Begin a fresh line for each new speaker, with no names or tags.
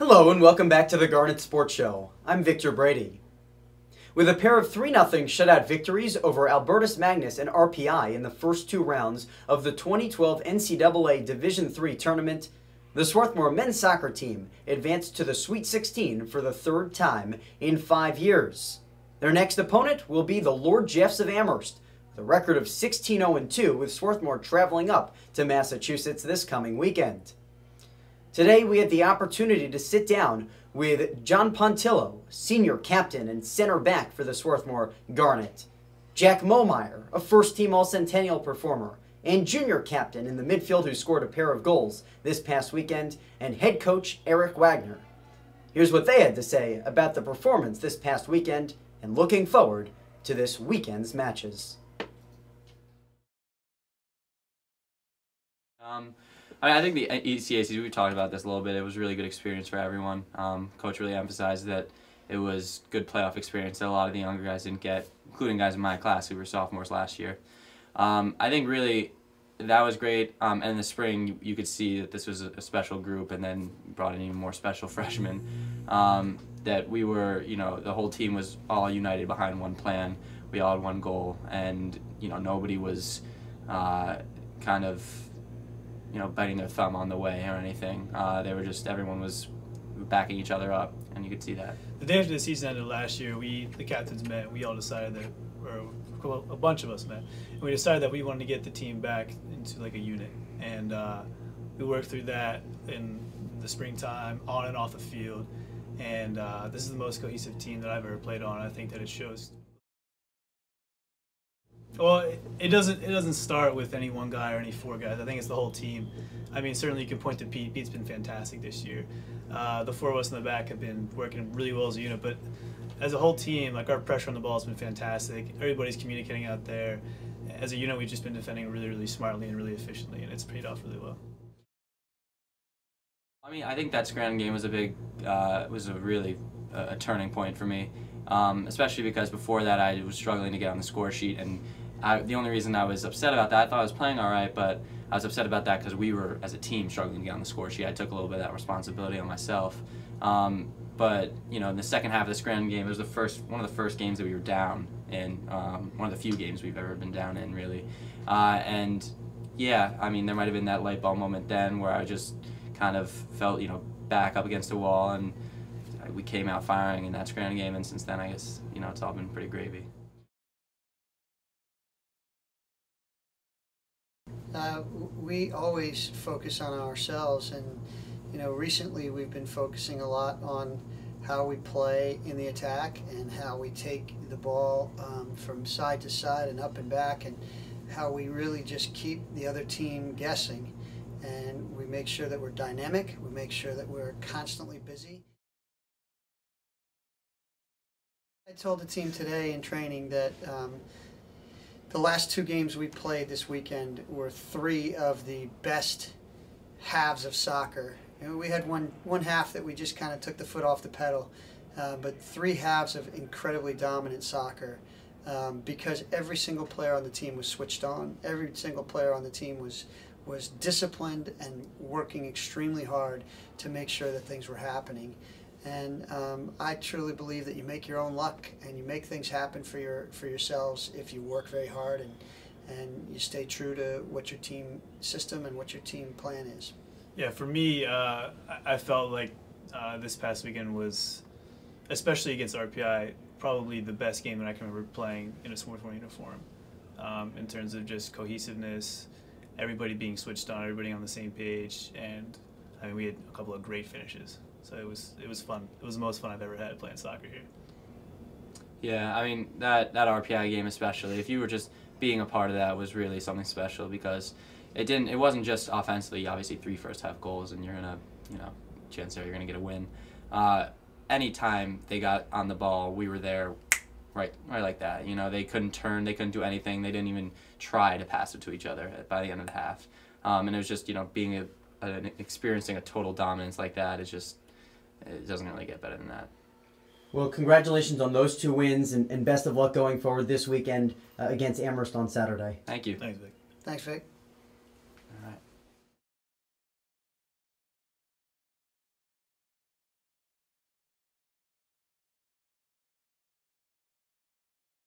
Hello and welcome back to the Garnet Sports Show. I'm Victor Brady. With a pair of 3-0 shutout victories over Albertus Magnus and RPI in the first two rounds of the 2012 NCAA Division III tournament, the Swarthmore men's soccer team advanced to the Sweet 16 for the third time in 5 years. Their next opponent will be the Lord Jeffs of Amherst, the record of 16-0-2 with Swarthmore traveling up to Massachusetts this coming weekend. Today we had the opportunity to sit down with John Pontillo, senior captain and center back for the Swarthmore Garnet, Jack Momeyer, a first-team All-Centennial performer, and junior captain in the midfield who scored a pair of goals this past weekend, and head coach Eric Wagner. Here's what they had to say about the performance this past weekend and looking forward to this weekend's matches.
I think the ECACs, we talked about this a little bit, it was a really good experience for everyone. Coach really emphasized that it was good playoff experience that a lot of the younger guys didn't get, including guys in my class who were sophomores last year. I think really that was great, and in the spring you could see that this was a special group, and then brought in even more special freshmen. That we were, the whole team was all united behind one plan. We all had one goal, and nobody was kind of biting their thumb on the way or anything. They were just, everyone was backing each other up, and you could see that.
The day after the season ended last year, the captains met, and we all decided that, or a bunch of us met, and we decided that we wanted to get the team back into like a unit. And we worked through that in the springtime, on and off the field. And this is the most cohesive team that I've ever played on. I think that it shows. Well, it doesn't start with any one guy or any four guys. I think it's the whole team. I mean, certainly you can point to Pete. Pete's been fantastic this year. The four of us in the back have been working really well as a unit, but as a whole team, like, our pressure on the ball has been fantastic. Everybody's communicating out there. As a unit, we've just been defending really, really smartly and really efficiently, and it's paid off really well.
I mean, I think that Scranton game was a turning point for me, especially because before that I was struggling to get on the score sheet, and the only reason I was upset about that, I thought I was playing all right, but I was upset about that because we were, as a team, struggling to get on the score sheet. I took a little bit of that responsibility on myself. But in the second half of the Scranton game, it was one of the first games that we were down in, one of the few games we've ever been down in, really. And yeah, I mean, there might have been that light bulb moment then where I just kind of felt, back up against the wall, and we came out firing in that Scranton game, and since then, I guess, it's all been pretty gravy.
We always focus on ourselves, and recently we've been focusing a lot on how we play in the attack and how we take the ball from side to side and up and back, and how we really just keep the other team guessing, and we make sure that we're dynamic, we make sure that we're constantly busy. I told the team today in training that the last two games we played this weekend were three of the best halves of soccer. We had one half that we just kind of took the foot off the pedal, but three halves of incredibly dominant soccer, because every single player on the team was switched on. Every single player on the team was disciplined and working extremely hard to make sure that things were happening. And I truly believe that you make your own luck and you make things happen for yourselves if you work very hard and you stay true to what your team system and what your team plan is.
Yeah, for me, I felt like this past weekend was, especially against RPI, probably the best game that I can remember playing in a Swarthmore uniform, in terms of just cohesiveness, everybody being switched on, everybody on the same page, and I mean, we had a couple of great finishes. So it was fun. It was the most fun I've ever had playing soccer here.
Yeah, I mean, that RPI game especially, if you were just being a part of that, was really something special, because it wasn't just offensively, obviously 3 first half goals and you're in a, chance there you're going to get a win. Anytime they got on the ball, we were there right like that. They couldn't turn, they couldn't do anything, they didn't even try to pass it to each other by the end of the half. And it was just, experiencing a total dominance like that is just, it doesn't really get better than that.
Well, congratulations on those 2 wins, and best of luck going forward this weekend against Amherst on Saturday.
Thank you.
Thanks, Vic.
Thanks, Vic.